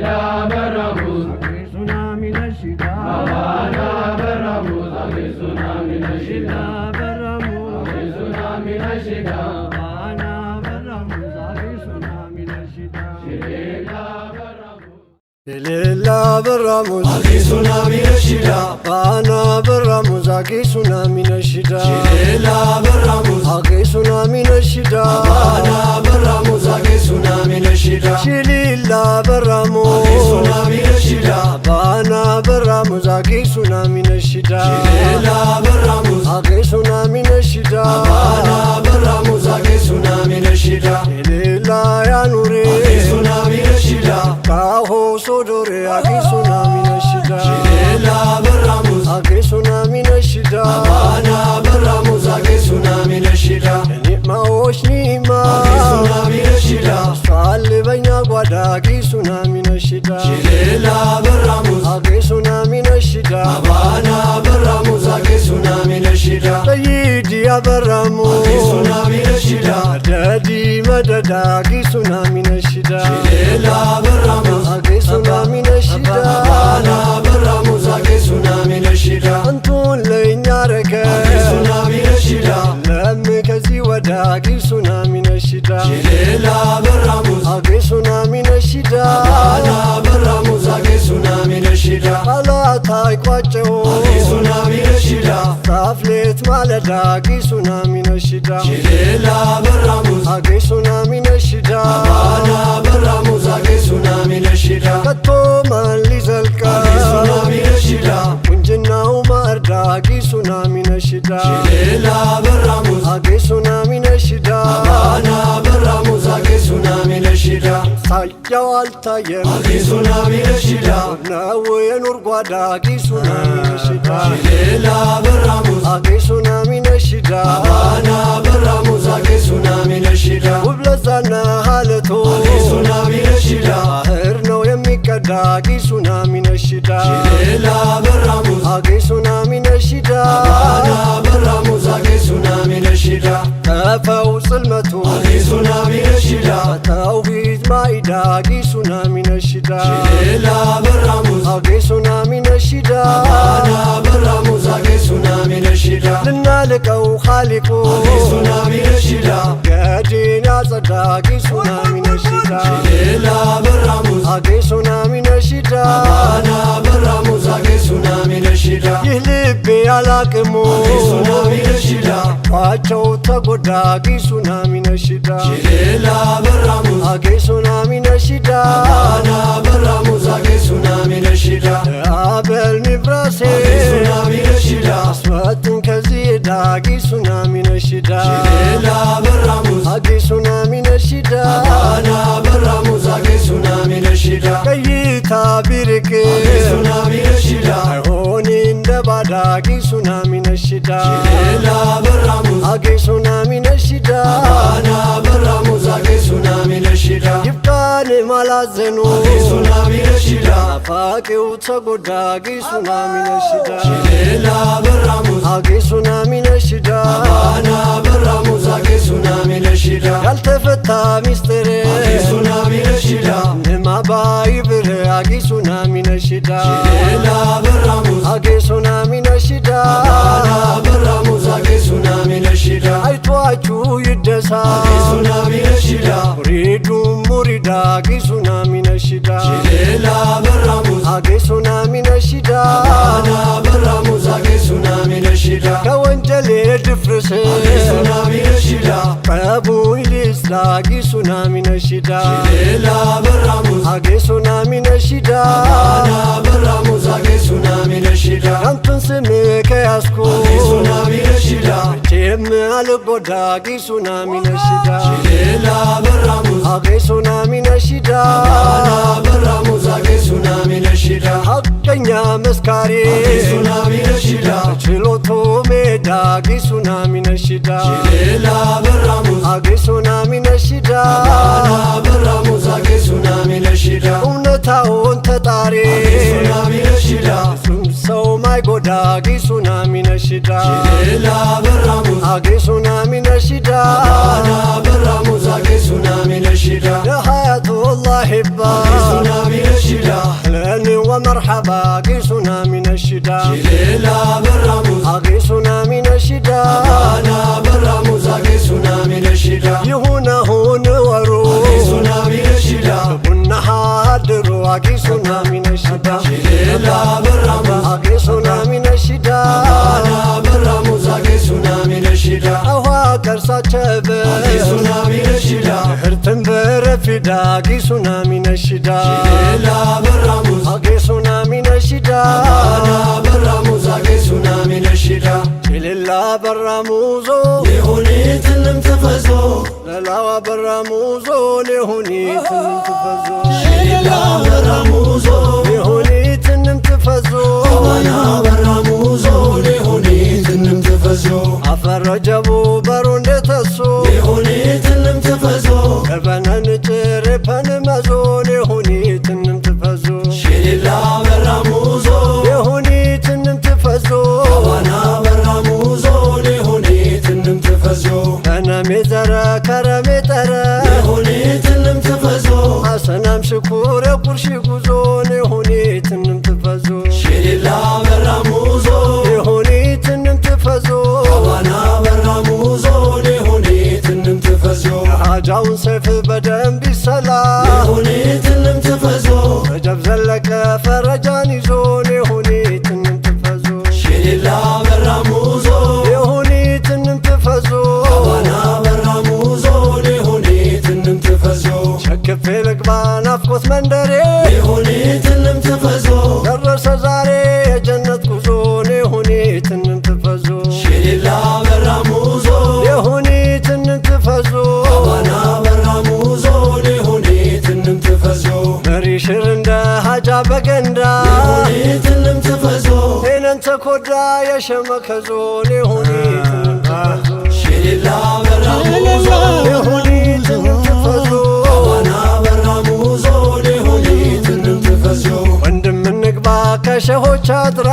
Lila Baramuz, Tsunami Nashida, Bana Baramuz, Tsunami Nashida, Lila Baramuz, Tsunami Nashida, Bana Baramuz, Tsunami Nashida, Lila Baramuz, Tsunami Nashida, Bana Baramuz, Tsunami Nashida, Lila Baramuz, Tsunami Nashida, Bana Baramuz, Tsunami Nashida, Lila Yanuri, Tsunami Nashida, Kaho Sodore, Tsunami Nashida, Lila Baramuz, Tsunami Nashida, Bana Baramuz, Tsunami Nashida, Nima Oshnima, Tsunami Nashida, Salibanya Gwada, Tsunami Nashida, Lila Baramuz, Tsunami Nashida, Bana Baramuz, Tsunami Nashida, Sayyidi Baramuz, Tsunami Nashida, Daddy Madada, Tsunami Nashida, Lila Baramuz, Tsunami Nashida, Bana Baramuz, Tsunami Nashida, Antun Lenyaraka, Tsunami Nashida, Lamikazi Wada, Tsunami Nashida, Lila Baramuz, Tsunami Nashida, Bana Baramuz, Tsunami Nashida, Alata Kwacho, Tsunami Nashida, Taflet Malada, Tsunami Nashida, Lila Baramuz, Tsunami Nashida, Bana Baramuz, Tsunami Nashida, Katoma Lizalka, Tsunami Nashida, Punjana Umarda, Tsunami Nashida, Lila Baramuz, Tsunami Nashida, Bana Baramuz, Tsunami Nashida, Sayalta Yem, Tsunami Nashida, Nawe Nurgwada, Tsunami Nashida, Lila Baramuz, Tsunami Nashida, Bana Baramuz, Tsunami Nashida, Ublazana Halato, Tsunami Nashida, Herno Yemikada, Tsunami Nashida, Lila Baramuz, Tsunami Nashida, Bana Baramuz, Tsunami Nashida, Tafau Salmatu, Tsunami Nashida, Tawhid Maida, Tsunami Nashida, Lila Baramuz, Tsunami Nashida, Bana Baramuz, Tsunami Nashida, Linalakau Khaliqu, Tsunami Nashida, Gadina Sada, Tsunami Nashida, Lila Baramuz, Tsunami Nashida, Bana Baramuz, Tsunami Nashida, Yihlibi Alakimu, Tsunami Nashida, Wacho Tagoda, Tsunami Nashida, Lila Baramuz, Tsunami Nashida, Bana Baramuz, Tsunami Nashida, Abel Nibrase, Tsunami Nashida, Aswatun Kazida, Tsunami Nashida, Lila Baramuz, Tsunami Nashida, Bana Baramuz, Tsunami Nashida, Kayita Birke, Tsunami Nashida, Honin Dabada, Tsunami Nashida, Lila Baramuz, Tsunami Nashida, Bana Baramuz, Tsunami Nashida, Yiptane Malazenu, Tsunami Nashida, Fake Utsagoda, Tsunami Nashida, Lila Baramuz, Tsunami Nashida, Bana Baramuz, Tsunami Nashida, Yaltefeta Mistere, Tsunami Nashida, Nema Baibere, Tsunami Nashida, Lila Baramuz, Tsunami Nashida, Bana Baramuz, Tsunami Nashida, Aitwachu Yidesa, Tsunami Nashida, Muridum Murida, Tsunami Nashida, Lila Baramuz, Tsunami Nashida, Bana Baramuz, Tsunami Nashida, Kawanjale Difrese, Tsunami Nashida, Prabu Ilisla, Tsunami Nashida, Lila Baramuz, Tsunami Nashida, Bana Baramuz, Tsunami Nashida, Antun Seme Kayasko, Tsunami Nashida, Chem Alagoda, Tsunami Nashida, Lila Baramuz, Tsunami Nashida, Bana Baramuz, Tsunami Nashida, Hakkanya Maskari, Tsunami Nashida, Chiloto Meda, Tsunami Nashida, Lila Baramuz, Tsunami Nashida, Bana Baramuz, Tsunami Nashida, Unataon Tatari, Tsunami Nashida, So my Goda, Tsunami Nashida, Lila Baramuz, Tsunami Nashida, Bana Baramuz, Tsunami Nashida, Hayatullah Hibba, Tsunami Nashida, مرحبا قيسنا من الشدة شليلا براموز قيسنا من الشدة أبانا براموز قيسنا من الشدة يهون هون ورو قيسنا من الشدة بنا حادرو قيسنا من الشدة شليلا براموز قيسنا من الشدة أبانا براموز قيسنا من الشدة أهوا كرسا شبه قيسنا من الشدة هرتن برفدا قيسنا من الشدة شليلا براموز قيسنا من الشدة أبانا براموز قيسنا من الشدة شللا براموزو لهوني تنم تفزو للا براموزو لهوني تنم تفزو شليلا براموزو لهوني تنم تفزو أبانا براموزو لهوني تنم تفزو أفرجبو برون تسو لهوني تنم تفزو كبنا نتربن مزو لهوني تنم تفزو شليلا براموزو لهوني تنم تفزو أبانا براموزو لهوني تنم تفزو أنا مزرا كرمي ترى لهوني تنم تفزو حسنام شكور قرشي قزو لهوني تنم تفزو شليلا براموزو لهوني تنم تفزو أبانا براموزو لهوني تنم تفزو حاجاون سيف بدن بالسلام لهوني تنم تفزو رجب زلك فرجاني زو لهوني تنم تفزو شليلا براموزو لهوني تنم تفزو أبانا براموزو لهوني تنم تفزو شكف في القبان افقث مندري لهوني تنم تفزو درس زاري جنة قزو لهوني تنم تفزو شليلا براموزو لهوني تنم تفزو أبانا براموزو لهوني تنم تفزو مري شرندا حاجة بقندا لهوني تنم تفزو هين انت كودا يا شمكزو لهوني تنم تفزو شليلا براموزو لهوني تنم تفزو أبانا براموزو لهوني تنم تفزو ወንድም እንግባ ከሸሆች አድራ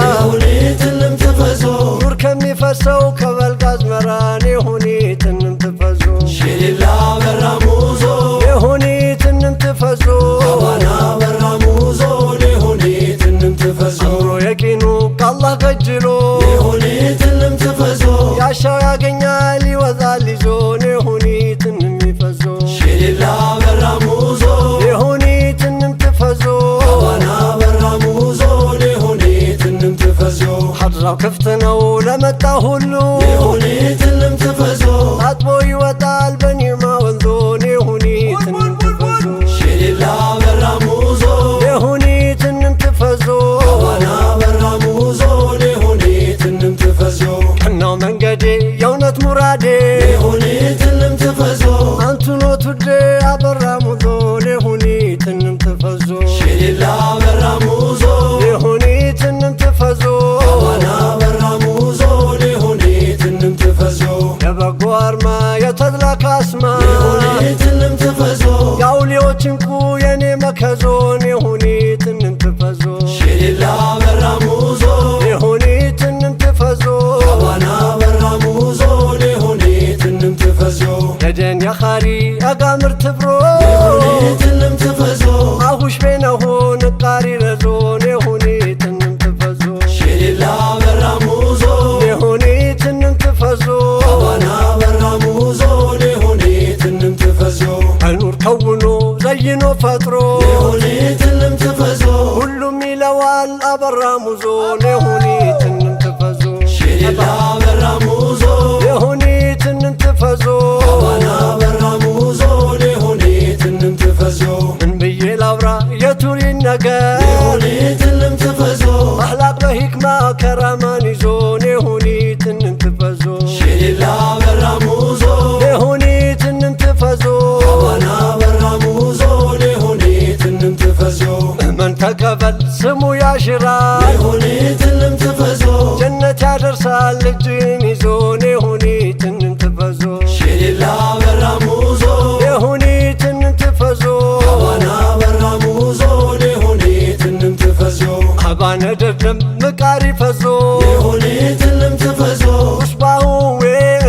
لهوني تنم تفزو ኑር ከሚፈሰው ከበልግ አዝመራ ለሁኒ ትንም ትፈዙ شليلا براموزو ለሁኒ ትንም ትፈዙ أبانا براموزو لهوني تنم تفزو አምሮ የቂኑ ከአላህ ከጅሎ لهوني تنم تفزو ያሻው ያገኛል ይወዛል ይዞ ለሁኒ ትንም ይፈዙ شليلا براموزو ለሁኒ ትንም ትፈዙ أبانا براموزو لهوني تنم تفزو ሐድራው ክፍት ነው ለመጣ ሁሉ لهوني تنم تفزو ታጥቦ ይወጣል በኒማ ወንዞ ለሁኒ ትንም ትፈዙ شليلا براموزو ለሁኒ ትንም ትፈዙ أبانا براموزو لهوني تنم تفزو እናው መንገዴ የእውነት ሙራዴ لهوني تنم تفزو አንቱ ኖት ውዴ አበራ ሙዞ ለሁኒ ትንም ትፈዙ شليلا براموزو ለሁኒ ትንም ትፈዙ أبانا براموزو لهوني تنم تفزو የበጎ አርማ የተድላ ካስማ لهوني تنم تفزو የአውሊዎች እንቁ የኔ መከዞ ለሁኒ ትንም ትፈዙ شليلا براموزو ለሁኒ ትንም ትፈዙ أبانا براموزو لهوني تنم تفزو ደጀን የኻሪ አጋምር ትብሮ لهوني تنم تفزو አሁሽ ቤነሆን ቃሪ ረዞ ለሁኒ ትንም ትፈዙ شليلا براموزو ለሁኒ ትንም ትፈዙ أبانا براموزو لهوني تنم تفزو አልኑር ከውኖ ዘይኖ ፈጥሮ لهوني تنم تفزو ሁሉም ይለዋል አበራ ሙዞ ለሁኒ ትንም ትፈዙ شليلا براموزو ለሁኒ ትንም ትፈዙ أبانا براموزو لهوني تنم تفزو ምን ብዬ ላውራ የቱሪን ነገር لهوني تنم تفزو አህላቅ በሂክማ ከራማን ይዞ ለሁኒ ትንም ትፈዙ شليلا براموزو ለሁኒ ትንም ትፈዙ أبانا براموزو لهوني تنم تفزو መን ተቀበል ስሙ ያሽራል لهوني تنم تفزو ጀነት ያደርሳል እጅን ይዞ ለሁኒ ትንም ትፈዙ شليلا براموزو ለሁኒ ትንም ትፈዙ أبانا براموزو لهوني تنم تفزو አባነ ደደም ምቃሪ ፈዞ لهوني تنم تفزو ውስባሁ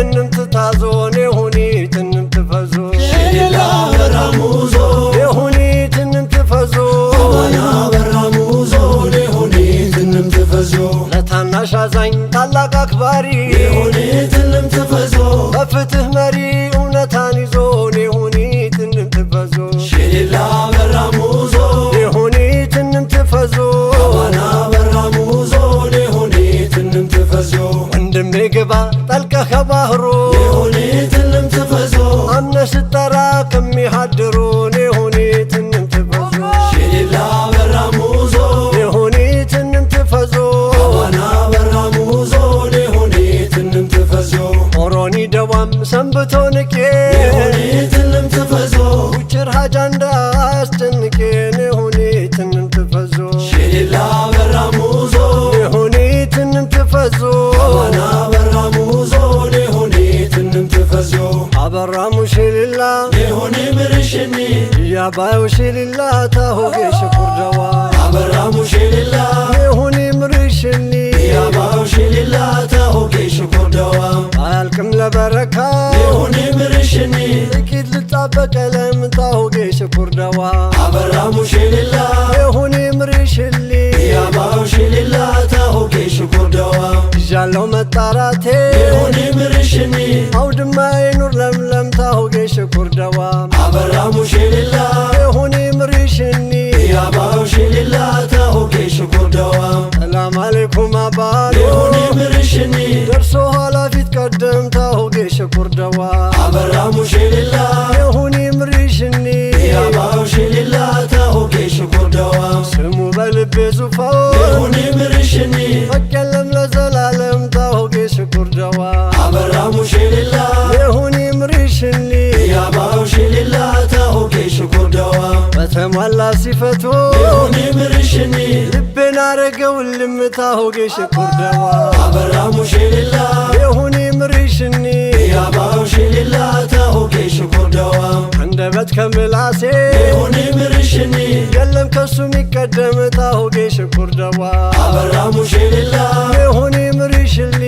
እንም ትታዞ ለሁኒ ትንም ትፈዙ شليلا براموزو ለሁኒ ትንም ትፈዙ أبانا براموزو አዛኝ ታላቅ አክባሪ ይሁኒ ትንም ትፈዞ በፍትህ መሪ እውነታን ይዞ ይሁኒ ትንም ትፈዞ ሽሊላ በራሙዞ ይሁኒ ትንም ትፈዞ አባና በራሙዞ ይሁኒ ትንም ትፈዞ ወንድሜ ግባ ጠልቀህ ከባህሩ ይሁኒ ትንም ትፈዞ አምነህ ስትጠራ ከሚሃድሩ ይሁኒ ትንም ትፈዞ ሽሊላ በራሙዞ ይሁኒ ትንም ትፈዞ አባና በራሙዞ ይሁኒ ትንም ትፈዞ ኦሮኒ ደዋም ሰንብቶ ንቄ ይሁኒ ትንም ትፈዞ ውጭር ሃጃንዳ አስጨንቄ ይሁኒ ትንም ትፈዞ ሽሊላ በራሙዞ ይሁኒ ትንም ትፈዞ አባና በራሙዞ ይሁኒ ትንም ትፈዞ አበራሙ ሽልላ ይሁኒ ምርሽኒ ያባዩ ሽልላ ታሆጌ ሽኩር ደዋ አበራሙ ሽሊላ ይሁኒ ምርሽኒ ያባው ሽሊላ ታሆጌ ሽኩር ደዋ አያልቅም ለበረካ ይሁኒ ምርሽኒ ጥቂት ልጣበቅ ቀለም ታሆጌ ሽኩር ደዋ አበራሙ ሽሊላ ይሁኒ ምርሽሊ ያባው ሽሊላ ታሆጌ ሽኩር ደዋ ይዣለው መጣራቴ ይሁኒ ምርሽኒ አውድማ ይኑር ለምለም ታሆጌ ሽኩር ደዋ አበራሙ ሽሊላ ይሁኒ ምርሽኒ ያባው ሽሊላ ታሆጌ ሽኩር ደዋ ሰላም አለይኩም አባሎ ይሁኒ ምርሽኒ ደርሶ ኋላ ፊት ቀደም ታሆጌ ሽኩር ደዋ አበራሙ ሽሊላ ይሁኒ ምርሽኒ ያባው ሽሊላ ታሆጌ ሽኩር ደዋ ስሙ በልቤ ዙፋን ይሁኒ ምርሽኒ በቀለም ለዘላለም ታሆጌ ሽኩር ደዋ አበራሙ ሽሊላ ይሁኒ ምርሽኒ ያባው ሽሊላ ታሆጌ ሽኩር ደዋ በተሟላ ሲፈቶ ይሁኒ ምርሽኒ ልቤን አረገው ልም ታሆጌ ሽኩር ደዋ አበራሙ ሽሊላ ይሁኒ ምርሽኒ ያባው ሽሊላ ታሆጌ ሽኩር ደዋ አንደበት ከምላሴ ይሁኒ ምርሽኒ የለም ከሱ ሚቀደም ታሆጌ ሽኩር ደዋ አበራሙ ሽሊላ ይሁኒ ምርሽሊ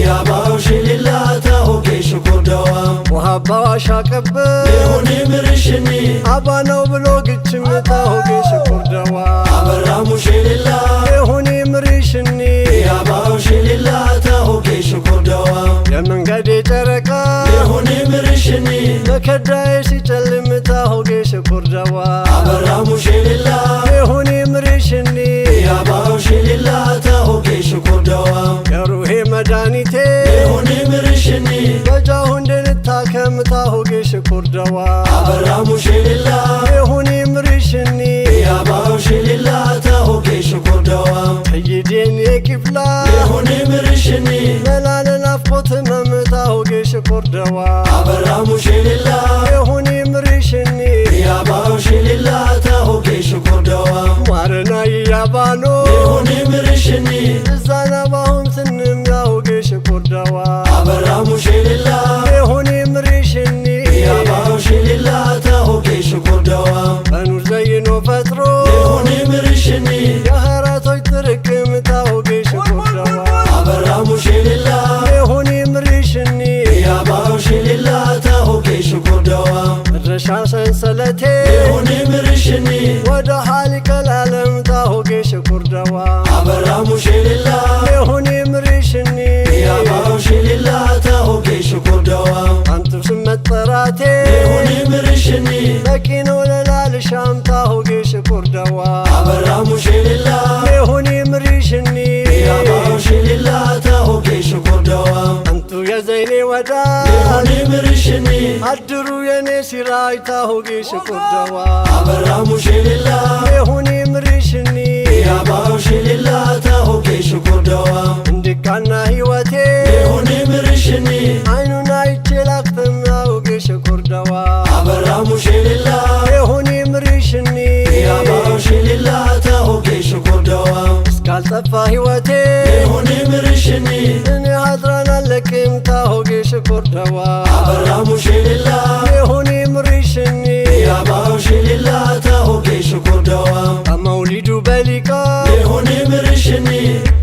ያባው ሽሊላ ታሆጌ ሽኩር ደዋ ውሃባው አሻቀብ ይሁኒ ምርሽኒ አባናው ብሎ ግችም ታሆጌ ሽኩር ደዋ አበራሙ ሽሊላ ይሁኒ ምርሽኒ ያባው ሽሊላ ታሆጌ ሽኩር ደዋ የመንገዴ ጨረቃ ይሁኒ ምርሽኒ ለከዳዬ ሲጨልም ታሆጌ ሽኩር ደዋ አበራሙ ሽሊላ ይሁኒ ምርሽኒ ያባው ሽሊላ ታሆጌ ሽኩር ደዋ የሩሄ መድኃኒቴ ይሁኒ ምርሽኒ ገጃሁ እንድንታከም ታሆጌ ሽኩር ደዋ አበራሙ ሽሊላ ይሁኒ ምርሽኒ ያባው ሽሊላ ታሆጌ ሽኩር ደዋ ሰይዴን የቂፍላ ይሁኒ ምርሽኒ መላለን አፍቆት ህመም ታሆጌ ሽኩር ደዋ አበራሙ ሽሊላ ይሁኒ ምርሽኒ ያባው ሽሊላ ታሆጌ ሽኩር ደዋ ማረና ያባኖ ይሁኒ ምርሽኒ እዛና ባሁን ስንም ያሆጌ ሽኩር ደዋ አበራሙ ሽሊላ ይሁኒ ምርሽኒ ያባው ሽሊላ ታሆጌ ሽኩር ደዋ በኑር ዘይኖ ፈጥሮ ይሁኒ ምርሽኒ የኸራቶች ጥርቅም ታሆጌ ሽኩር ደዋ አበራሙ ሽሊላ ይሁኒ ምርሽኒ ያባው ሽሊላ ታሆጌ ሽኩር ደዋ መድረሻ ሰንሰለቴ ይሁኒ ምርሽኒ ወደ ሀሊቀል ዓለም ታሆጌ ሽኩር ደዋ አበራሙ ሽሊላ ይሁኒ ምርሽኒ ያባው ሽሊላ ታሆጌ ሽኩር ደዋ አንቱ ስም መጠራቴ ይሁኒ ምርሽኒ በቂ ነው ለላልሻም ታሆጌ ሽኩር ደዋ አበራሙ ሽሊላ ይሁኒ ምርሽኒ ያባው ሽሊላ ታሆጌ ሽኩር ደዋ አንቱ የዘይኔ ወዳ ይሁኒ ምርሽኒ አድሩ የኔ ሲራይ ታሆጌ ሽኩር ደዋ አበራሙ ሽሊላ ይሁኒ ምርሽኒ ያባው ሽሊላ ታሆጌ ሽኩር ደዋ እንድቃና ሕይወቴ ይሁኒ ምርሽኒ አይኑን አይቼ ላክተም ታሆጌ ሽኩር ደዋ አበራሙ ሽሊላ ይሁኒ ምርሽኒ ያባው ሽሊላ ታሆጌ ሽኩር ደዋ እስካልጠፋ ሕይወቴ ይሁኒ ምርሽኒ እኔ ሀድራን አለቅም ታሆጌ ሽኩር ደዋ አበራሙ ሽሊላ ይሁኒ ምርሽኒ ያባው ሽሊላ ታሆጌ ሽኩር ደዋ በመውሊዱ በሊቃ ይሁኒ ምርሽኒ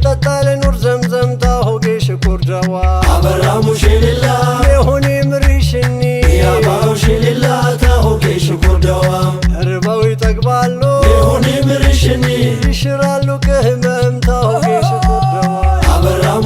ጠጣለ ኑር ዘምዘም ታሆጌ ሽኩር ደዋ አበራሙ ሽሊላ ይሁኒ ምርሽኒ ያባው ሽሊላ ታሆጌ ሽኩር ደዋ ርበው ይጠግባሉ ይሁኒ ምርሽኒ ይሽራሉ ከህመም ታሆጌ ሽኩር ደዋ አበራሙ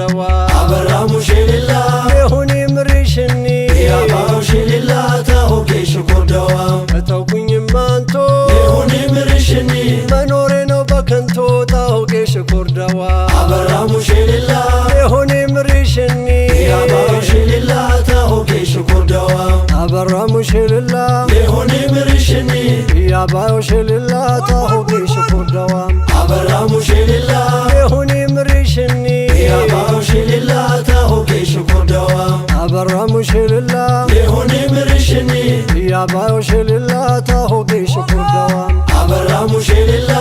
dawa Abaramu shililla Yehuni mrishni Yabaw shililla Tahoke shukur dawa Atawkunyim manto Yehuni mrishni Manore no bakanto Tahoke shukur dawa Abaramu shililla Yehuni mrishni Yabaw shililla Tahoke shukur dawa Abaramu shililla Yehuni mrishni Yabaw shililla Tahoke shukur dawa Abaramu shililla Yehuni mrishni Yabaw shililla Tahoke shukur dawa Abaramu shililla Yehuni mrishni Yabaw shililla Tahoke shukur dawa Abaramu shililla